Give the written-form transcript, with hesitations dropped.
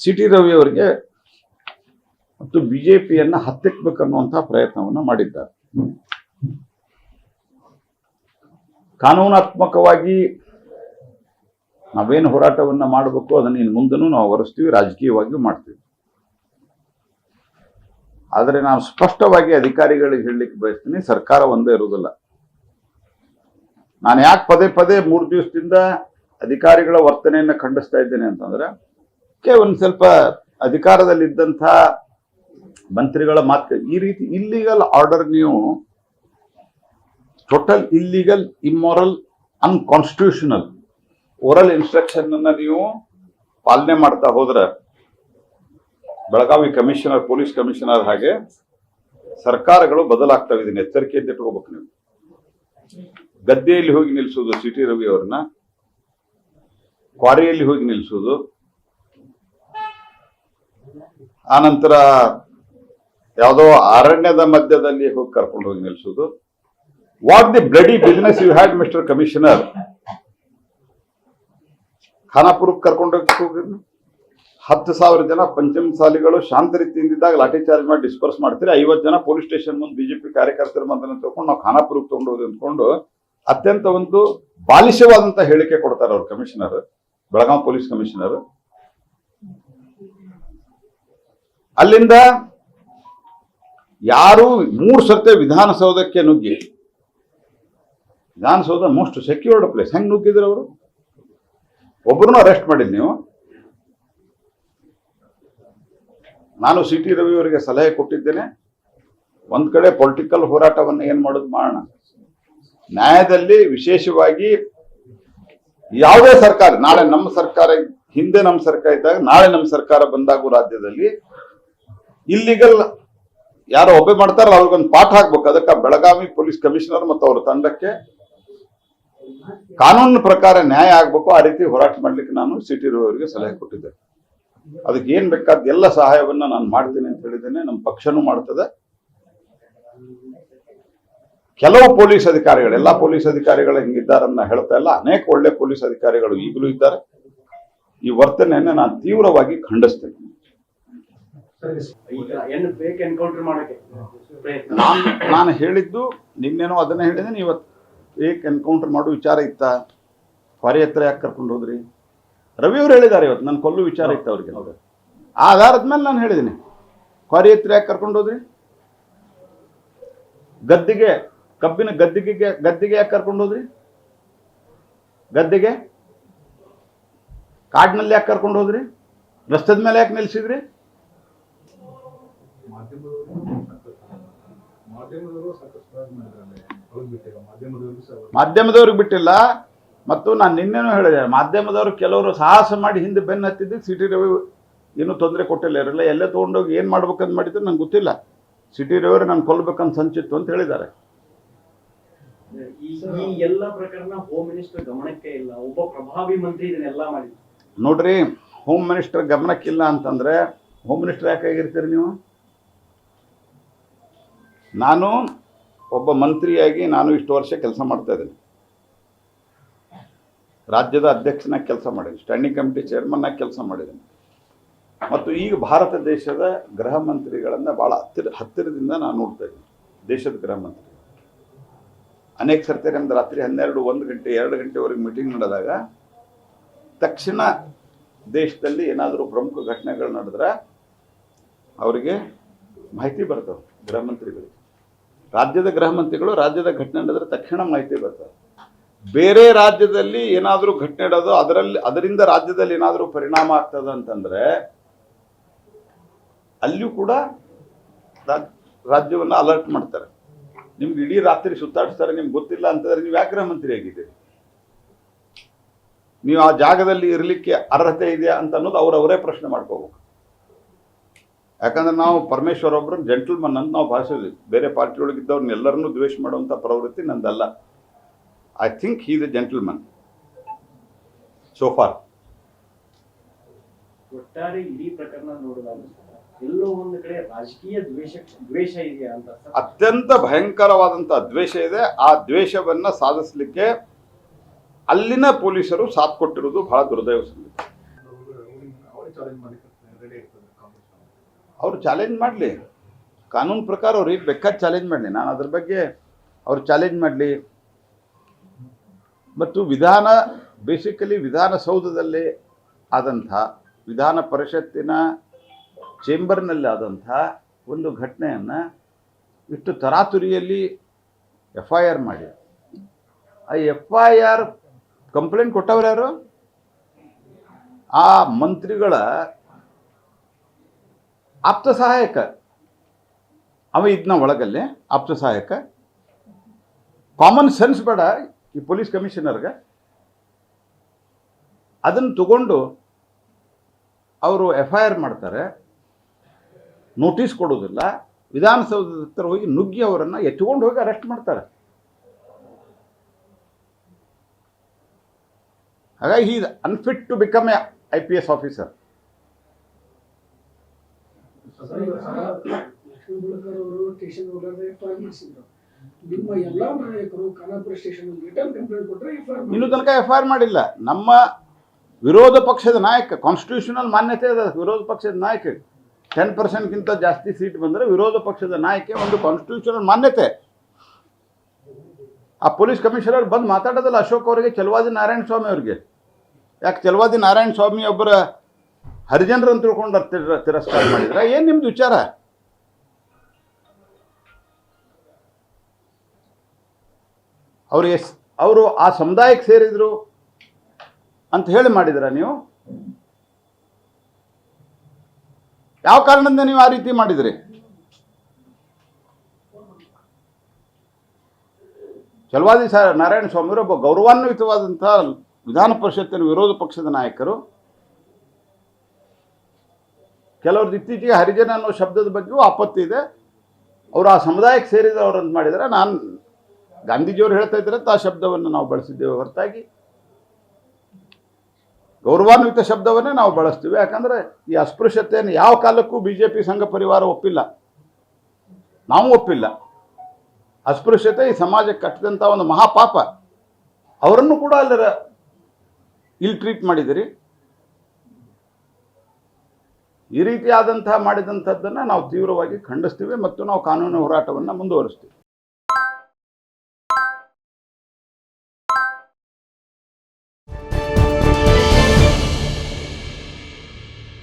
C T Ravi ಅವರಿಗೆ ಮತ್ತು ಬಿಜೆಪಿಯನ್ನ ಹತ್ತಿಕ್ಕಬೇಕನ್ನುವಂತಹ ಪ್ರಯತ್ನವನ್ನು ಮಾಡಿದ್ದಾರೆ. ಕಾನೂನಾತ್ಮಕವಾಗಿ ನಾವೇನು ಹೋರಾಟವನ್ನ ಮಾಡಬೇಕು ಅದನ್ನ ಇನ್ನು ಮುಂದೆನೂ ನಾವು ಹೊರಿಸ್ತೀವಿ, ರಾಜಕೀಯವಾಗಿಯೂ ಮಾಡ್ತೀವಿ. ಆದರೆ ನಾನು ಸ್ಪಷ್ಟವಾಗಿ ಅಧಿಕಾರಿಗಳಿಗೆ ಹೇಳಲಿಕ್ಕೆ ಬಯಸ್ತೀನಿ, ಸರ್ಕಾರ ಒಂದೇ ಇರುವುದಿಲ್ಲ. ನಾನು ಯಾಕೆ ಪದೇ ಪದೇ 3 ದಿವಸದಿಂದ ಅಧಿಕಾರಿಗಳ ವರ್ತನೆಯನ್ನು ಖಂಡಿಸ್ತಾ ಇದ್ದೇನೆ ಅಂತಂದ್ರೆ, ಒಂದು ಸ್ವಲ್ಪ ಅಧಿಕಾರದಲ್ಲಿದ್ದಂಥ ಮಂತ್ರಿಗಳ ಮಾತು ಈ ರೀತಿ ಇಲ್ಲಿಗಲ್ ಆರ್ಡರ್, ನೀವು total illegal, immoral, unconstitutional oral instruction ಅನ್ನ ನೀವು ಪಾಲನೆ ಮಾಡ್ತಾ ಹೋದ್ರೆ ಬೆಳಗಾವಿ ಕಮಿಷನರ್, ಪೊಲೀಸ್ ಕಮಿಷನರ್ ಹಾಗೆ ಸರ್ಕಾರಗಳು ಬದಲಾಗ್ತವೆ. ಇದನ್ನ ಎಚ್ಚರಿಕೆಯಿಂದ ಇಟ್ಕೋಬೇಕು. ನೀವು ಗದ್ದೆಯಲ್ಲಿ ಹೋಗಿ ನಿಲ್ಲಿಸೋದು ಸಿ ಟಿ ರವಿ ಅವ್ರನ್ನ, ಕ್ವಾರಿಯಲ್ಲಿ ಹೋಗಿ ನಿಲ್ಲಿಸೋದು, ಆನಂತರ ಯಾವುದೋ ಅರಣ್ಯದ ಮಧ್ಯದಲ್ಲಿ ಹೋಗಿ ಕರ್ಕೊಂಡು ಹೋಗಿ ನಿಲ್ಲಿಸೋದು. What the bloody business you had mister commissioner? ಖಾನಾಪುರಕ್ಕೆ ಕರ್ಕೊಂಡು ಹೋಗಿ 10,000 ಜನ ಪಂಚಮಸಾಲಿಗಳು ಶಾಂತ ರೀತಿಯಿಂದಿದ್ದಾಗ ಲಾಠಿ ಚಾರ್ಜ್ ಮಾಡಿ ಡಿಸ್ಪರ್ಸ್ ಮಾಡ್ತೀರಿ. 50 ಜನ ಪೊಲೀಸ್ ಸ್ಟೇಷನ್ ಮುಂದೆ ಬಿಜೆಪಿ ಕಾರ್ಯಕರ್ತರ ಮತನ ತಗೊಂಡು ನಾವು ಖಾನಾಪುರಕ್ಕೆ ತಗೊಂಡು ಹೋಗಿ ಅಂದ್ಕೊಂಡು ಅತ್ಯಂತ ಒಂದು ಬಾಲಿಶವಾದಂತ ಹೇಳಿಕೆ ಕೊಡ್ತಾರೆ ಅವ್ರ ಕಮಿಷನರ್, ಬೆಳಗಾವಿ ಪೊಲೀಸ್ ಕಮಿಷನರ್. ಅಲ್ಲಿಂದ ಯಾರು 3 ಸರ್ತಿ ವಿಧಾನಸೌಧಕ್ಕೆ ನುಗ್ಗಿ, ವಿಧಾನಸೌಧ ಮೋಸ್ಟ್ ಸೆಕ್ಯೂರ್ಡ್ ಪ್ಲೇಸ್, ಹೆಂಗ್ ನುಗ್ಗಿದ್ರು ಅವರು? ಒಬ್ಬರನ್ನು ಅರೆಸ್ಟ್ ಮಾಡಿದ್ ನೀವು. ನಾನು ಸಿ ಟಿ ರವಿ ಅವರಿಗೆ ಸಲಹೆ ಕೊಟ್ಟಿದ್ದೇನೆ, ಒಂದ್ ಕಡೆ ಪೊಲಿಟಿಕಲ್ ಹೋರಾಟವನ್ನು ಏನ್ ಮಾಡೋದು ಮಾಡೋಣ, ನ್ಯಾಯದಲ್ಲಿ ವಿಶೇಷವಾಗಿ ಯಾವುದೇ ಸರ್ಕಾರ, ನಾಳೆ ನಮ್ಮ ಸರ್ಕಾರ, ಹಿಂದೆ ನಮ್ಮ ಸರ್ಕಾರ ಇದ್ದಾಗ, ನಾಳೆ ನಮ್ಮ ಸರ್ಕಾರ ಬಂದಾಗೂ ರಾಜ್ಯದಲ್ಲಿ ಇಲ್ಲಿಗಲ್ ಯಾರೋ ಒಬ್ಬೆ ಮಾಡ್ತಾರಲ್ಲ ಅವ್ರಿಗೊಂದು ಪಾಠ ಹಾಕ್ಬೇಕು. ಅದಕ್ಕೆ ಬೆಳಗಾವಿ ಪೊಲೀಸ್ ಕಮಿಷನರ್ ಮತ್ತು ಅವರ ತಂಡಕ್ಕೆ ಕಾನೂನಿನ ಪ್ರಕಾರ ನ್ಯಾಯ ಆಗ್ಬೇಕು. ಆ ರೀತಿ ಹೋರಾಟ ಮಾಡ್ಲಿಕ್ಕೆ ನಾನು ಸಿ ಟಿ ರವಿ ಅವರಿಗೆ ಸಲಹೆ ಕೊಟ್ಟಿದ್ದೆ. ಅದಕ್ಕೆ ಏನ್ ಬೇಕಾದ ಎಲ್ಲ ಸಹಾಯವನ್ನ ನಾನು ಮಾಡ್ತೀನಿ ಅಂತ ಹೇಳಿದ್ದೇನೆ. ನಮ್ಮ ಪಕ್ಷನೂ ಮಾಡ್ತದೆ. ಕೆಲವು ಪೊಲೀಸ್ ಅಧಿಕಾರಿಗಳು, ಎಲ್ಲಾ ಪೊಲೀಸ್ ಅಧಿಕಾರಿಗಳು ಹಿಂಗಿದ್ದಾರನ್ನ ಹೇಳ್ತಾ ಇಲ್ಲ, ಅನೇಕ ಒಳ್ಳೆ ಪೊಲೀಸ್ ಅಧಿಕಾರಿಗಳು ಈಗಲೂ ಇದ್ದಾರೆ. ಈ ವರ್ತನೆಯನ್ನ ನಾನು ತೀವ್ರವಾಗಿ ಖಂಡಿಸ್ತೇನೆ. ನಾನು ಹೇಳಿದ್ದು ನಿನ್ನೇನೋ ಅದನ್ನ ಹೇಳಿದ್ದೇನೆ. ಇವತ್ತು ಏಕ್ ಎನ್ಕೌಂಟರ್ ಮಾಡೋ ವಿಚಾರ ಇತ್ತ, ಕ್ವಾರಿ ಹತ್ರ ಯಾಕೆ ಕರ್ಕೊಂಡು ಹೋದ್ರಿ? ರವಿ ಅವರು ಹೇಳಿದ್ದಾರೆ ಇವತ್ತು ನನ್ನ ಕೊಲ್ಲು ವಿಚಾರ ಇತ್ತು ಅವ್ರಿಗೆ. ಆ ಆಧಾರದ ಮೇಲೆ ನಾನು ಹೇಳಿದ್ದೀನಿ, ಕ್ವಾರಿ ಹತ್ರ ಯಾಕೆ ಕರ್ಕೊಂಡು ಹೋದ್ರಿ? ಗದ್ದಿಗೆ, ಕಬ್ಬಿನ ಗದ್ದಿಗೆ ಯಾಕೆ ಕರ್ಕೊಂಡು ಹೋದ್ರಿ? ಗದ್ದೆಗೆ, ಕಾಡಿನಲ್ಲಿ ಯಾಕೆ ಕರ್ಕೊಂಡು ಹೋದ್ರಿ? ರಸ್ತದ ಮೇಲೆ ಯಾಕೆ ನಿಲ್ಸಿದ್ರಿ? ಮಾಧ್ಯಮದವ್ರಿಗೆ ಬಿಟ್ಟಿಲ್ಲ. ಮತ್ತು ನಾನು ನಿನ್ನೆನೂ ಹೇಳಿದೆ, ಮಾಧ್ಯಮದವರು ಕೆಲವರು ಸಾಹಸ ಮಾಡಿ ಹಿಂದೆ ಬೆನ್ನು ಹತ್ತಿದ್ದು ಸಿ ಟಿ ರವಿ ಏನೂ ತೊಂದರೆ ಕೊಟ್ಟಿಲ್ಲ, ಇರಲಿಲ್ಲ. ಎಲ್ಲೇ ತೊಗೊಂಡೋಗಿ ಏನು ಮಾಡ್ಬೇಕಂತ ಮಾಡಿದ್ರು ನಂಗೆ ಗೊತ್ತಿಲ್ಲ. ಸಿ ಟಿ ರವಿ ನಾನು ಕೊಲ್ಲಬೇಕಂತ ಸಂಚಿತ್ತು ಅಂತ ಹೇಳಿದ್ದಾರೆ. ಈ ಎಲ್ಲ ಪ್ರಕರಣ ಹೋಮ್ ಮಿನಿಸ್ಟರ್ ಗಮನಕ್ಕೆ ಇಲ್ಲ, ಒಬ್ಬ ಪ್ರಭಾವಿ ಮಂತ್ರಿ ಇದನ್ನೆಲ್ಲ ಮಾಡಿ. ನೋಡ್ರಿ, ಹೋಮ್ ಮಿನಿಸ್ಟರ್ ಗಮನಕ್ಕಿಲ್ಲ ಅಂತಂದ್ರೆ ಹೋಮ್ ಮಿನಿಸ್ಟರ್ ಯಾಕೆ ಆಗಿರ್ತೀರಿ ನೀವು? ನಾನು ಒಬ್ಬ ಮಂತ್ರಿಯಾಗಿ ನಾನು ಇಷ್ಟು ವರ್ಷ ಕೆಲಸ ಮಾಡ್ತಾ ಇದ್ದೀನಿ. ರಾಜ್ಯದ ಅಧ್ಯಕ್ಷನಾಗಿ ಕೆಲಸ ಮಾಡಿದ್ದೀನಿ, ಸ್ಟ್ಯಾಂಡಿಂಗ್ ಕಮಿಟಿ ಚೇರ್ಮನ್ ಆಗಿ ಕೆಲಸ ಮಾಡಿದ್ದೀನಿ. ಮತ್ತು ಈಗ ಭಾರತ ದೇಶದ ಗೃಹ ಮಂತ್ರಿಗಳನ್ನು ಭಾಳ ಹತ್ತಿರದಿಂದ ನಾನು ನೋಡ್ತಾ ಇದ್ದೀನಿ. ದೇಶದ ಗೃಹ ಮಂತ್ರಿ ಅನೇಕ ಸರ್ತಿ ನಮ್ದು ರಾತ್ರಿ 12, 1 ಗಂಟೆ 2 ಗಂಟೆವರೆಗೆ ಮೀಟಿಂಗ್ ನಡೆದಾಗ ತಕ್ಷಣ ದೇಶದಲ್ಲಿ ಏನಾದರೂ ಪ್ರಮುಖ ಘಟನೆಗಳು ನಡೆದ್ರೆ ಅವರಿಗೆ ಮಾಹಿತಿ ಬರ್ತವೆ. ಗೃಹ ಮಂತ್ರಿಗಳಿಗೆ, ರಾಜ್ಯದ ಗೃಹ ಮಂತ್ರಿಗಳು ರಾಜ್ಯದ ಘಟನೆ ನಡೆದ್ರೆ ತಕ್ಷಣ ಮಾಹಿತಿ ಬರ್ತವೆ. ಬೇರೆ ರಾಜ್ಯದಲ್ಲಿ ಏನಾದರೂ ಘಟನೆ ಇಡೋದು, ಅದರಿಂದ ರಾಜ್ಯದಲ್ಲಿ ಏನಾದರೂ ಪರಿಣಾಮ ಆಗ್ತದೆ ಅಂತಂದ್ರೆ ಅಲ್ಲಿಯೂ ಕೂಡ ರಾಜ್ಯವನ್ನು ಅಲರ್ಟ್ ಮಾಡ್ತಾರೆ. ನಿಮ್ಗೆ ಇಡೀ ರಾತ್ರಿ ಸುತ್ತಾಡಿಸ್ತಾರೆ, ನಿಮ್ಗೆ ಗೊತ್ತಿಲ್ಲ ಅಂತಂದ್ರೆ ನೀವು ಯಾಕೆ ಗೃಹ ಮಂತ್ರಿ ಆಗಿದ್ದೀರಿ? ನೀವು ಆ ಜಾಗದಲ್ಲಿ ಇರಲಿಕ್ಕೆ ಅರ್ಹತೆ ಇದೆಯಾ ಅಂತ ಅನ್ನೋದು ಅವರವರೇ ಪ್ರಶ್ನೆ ಮಾಡ್ಕೋಬೇಕು. ಯಾಕಂದ್ರೆ ನಾವು ಪರಮೇಶ್ವರ್ ಒಬ್ಬರು ಜೆಂಟಲ್ಮನ್ ಅಂತ ನಾವು ಭಾಷಿದ್ವಿ. ಬೇರೆ ಪಾರ್ಟಿ ಒಳಗಿದ್ದವ್ರನ್ನ ಎಲ್ಲರನ್ನೂ ದ್ವೇಷ ಮಾಡುವಂಥ ಪ್ರವೃತ್ತಿ ನಂದಲ್ಲ. I think he is a gentleman so far. ಒಟ್ಟಾರೆ ಇಡೀ ಪ್ರಕರಣ ನೋಡಿದಾಗ ಎಲ್ಲೋ ಒಂದು ಕಡೆ ರಾಜಕೀಯ ದ್ವೇಷ ಇದೆಯಾ ಅಂತ, ಅತ್ಯಂತ ಭಯಂಕರವಾದಂಥ ದ್ವೇಷ ಇದೆ. ಆ ದ್ವೇಷವನ್ನ ಸಾಧಿಸಲಿಕ್ಕೆ ಅಲ್ಲಿನ ಪೊಲೀಸರು ಸಾಥ್ ಕೊಟ್ಟಿರುವುದು ಬಹಳ ದುರ್ದೈವ ಸಂಗತಿ. ಅವರು ಚಾಲೆಂಜ್ ಮಾಡಲಿ, ಕಾನೂನು ಪ್ರಕಾರ ಅವ್ರು ಏನು ಬೇಕಾದ್ರೆ ಚಾಲೆಂಜ್ ಮಾಡಲಿ, ನಾನು ಅದ್ರ ಬಗ್ಗೆ ಅವ್ರು ಚಾಲೆಂಜ್ ಮಾಡಲಿ. ಮತ್ತು ಬೇಸಿಕಲಿ ವಿಧಾನಸೌಧದಲ್ಲಿ ಆದಂಥ, ವಿಧಾನ ಪರಿಷತ್ತಿನ ಚೇಂಬರ್ನಲ್ಲಿ ಆದಂಥ ಒಂದು ಘಟನೆಯನ್ನು ಇಷ್ಟು ತರಾತುರಿಯಲ್ಲಿ FIR ಮಾಡಿ, ಆ FIR ಕಂಪ್ಲೇಂಟ್ ಕೊಟ್ಟವ್ರು ಯಾರು? ಆ ಮಂತ್ರಿಗಳ ಆಪ್ತ ಸಹಾಯಕ. ಅವ ಇದನ್ನ ಒಳಗಲ್ಲಿ ಆಪ್ತ ಸಹಾಯಕ. ಕಾಮನ್ ಸೆನ್ಸ್ ಬೇಡ ಈ ಪೊಲೀಸ್ ಕಮಿಷನರ್ಗೆ? ಅದನ್ನು ತಗೊಂಡು ಅವರು FIR ಮಾಡ್ತಾರೆ, ನೋಟಿಸ್ ಕೊಡೋದಿಲ್ಲ, ವಿಧಾನಸೌಧದ ಹತ್ರ ಹೋಗಿ ನುಗ್ಗಿ ಅವರನ್ನು ಎತ್ಕೊಂಡು ಹೋಗಿ ಅರೆಸ್ಟ್ ಮಾಡ್ತಾರೆ. ಹಾಗಾಗಿ he is unfit to become a IPS officer. Lakshmi Bulakar ಅವರು ಸ್ಟೇಷನ್ ಹೋಗಾದ್ರೆ FIR ಮಾಡಿಸಿದ್ರು. ನಿಮ್ಮ ಎಲ್ಲಾ ನಾಯಕರು ಖಾನಾಪುರ ಸ್ಟೇಷನ್ ರಿಟರ್ನ್ ಕಂಪ್ಲೇಂಟ್ ಕೊಟ್ಟರೆ ಇನ್ನೂ ತನಕ FIR ಮಾಡಿಲ್ಲ. ನಮ್ಮ ವಿರೋಧ ಪಕ್ಷದ ನಾಯಕ, ಕಾನ್ಸ್ಟಿಟ್ಯೂಷನಲ್ ಮಾನ್ಯತೆ ಅದ ವಿರೋಧ ಪಕ್ಷದ ನಾಯಕ. 10%ಗಿಂತ ಜಾಸ್ತಿ ಸೀಟ್ ಬಂದರೆ ವಿರೋಧ ಪಕ್ಷದ ನಾಯಕ ಒಂದು ಕಾನ್ಸ್ಟಿಟ್ಯೂಷನಲ್ ಮಾನ್ಯತೆ. ಆ ಪೊಲೀಸ್ ಕಮಿಷನರ್ ಬಂದು ಮಾತಾಡೋದಲ್ಲ ಅಶೋಕ್ ಅವರಿಗೆ, ಚಲವಾದಿ ನಾರಾಯಣ ಸ್ವಾಮಿ ಅವ್ರಿಗೆ. ಯಾಕೆ ಚಲವಾದಿ ನಾರಾಯಣ ಸ್ವಾಮಿ ಒಬ್ಬರ ಹರಿಜನರು ಅಂತ ತಿಳ್ಕೊಂಡು ತಿರಸ್ಕಾರ ಮಾಡಿದ್ರೆ ಏನು ನಿಮ್ದು ವಿಚಾರ? ಅವರು ಆ ಸಮುದಾಯಕ್ಕೆ ಸೇರಿದ್ರು ಅಂತ ಹೇಳಿ ಮಾಡಿದ್ರ ನೀವು? ಯಾವ ಕಾರಣದಿಂದ ನೀವು ಆ ರೀತಿ ಮಾಡಿದ್ರಿ? ಚಲವಾದಿ ನಾರಾಯಣ ಸ್ವಾಮಿ ಒಬ್ಬ ಗೌರವಾನ್ವಿತವಾದಂಥ ವಿಧಾನ ಪರಿಷತ್ತಿನ ವಿರೋಧ ಪಕ್ಷದ ನಾಯಕರು. ಕೆಲವ್ರದ್ದು ಇತ್ತೀಚೆಗೆ ಹರಿಜನ ಅನ್ನೋ ಶಬ್ದದ ಬಗ್ಗೆಯೂ ಆಪತ್ತಿ ಇದೆ. ಅವರು ಆ ಸಮುದಾಯಕ್ಕೆ ಸೇರಿದವರು ಅಂತ ಮಾಡಿದರೆ, ನಾನು ಗಾಂಧೀಜಿಯವರು ಹೇಳ್ತಾ ಇದ್ದಾರೆ ಆ ಶಬ್ದವನ್ನು ನಾವು ಬಳಸಿದ್ದೇವೆ ಹೊರತಾಗಿ ಗೌರವಾನ್ವಿತ ಶಬ್ದವನ್ನೇ ನಾವು ಬಳಸ್ತೀವಿ. ಯಾಕಂದರೆ ಈ ಅಸ್ಪೃಶ್ಯತೆಯನ್ನು ಯಾವ ಕಾಲಕ್ಕೂ BJP ಸಂಘ ಪರಿವಾರ ಒಪ್ಪಿಲ್ಲ, ನಾವು ಒಪ್ಪಿಲ್ಲ. ಅಸ್ಪೃಶ್ಯತೆ ಈ ಸಮಾಜಕ್ಕೆ ಕಟ್ಟಿದಂಥ ಒಂದು ಮಹಾಪಾಪ. ಅವರನ್ನು ಕೂಡ ಇಲ್ಲಿ ಟ್ರೀಟ್ ಮಾಡಿದಿರಿ. ಈ ರೀತಿಯಾದಂತಹ ಮಾಡಿದಂಥದ್ದನ್ನು ನಾವು ತೀವ್ರವಾಗಿ ಖಂಡಿಸ್ತೀವಿ ಮತ್ತು ನಾವು ಕಾನೂನು ಹೋರಾಟವನ್ನು ಮುಂದುವರಿಸ್ತೀವಿ.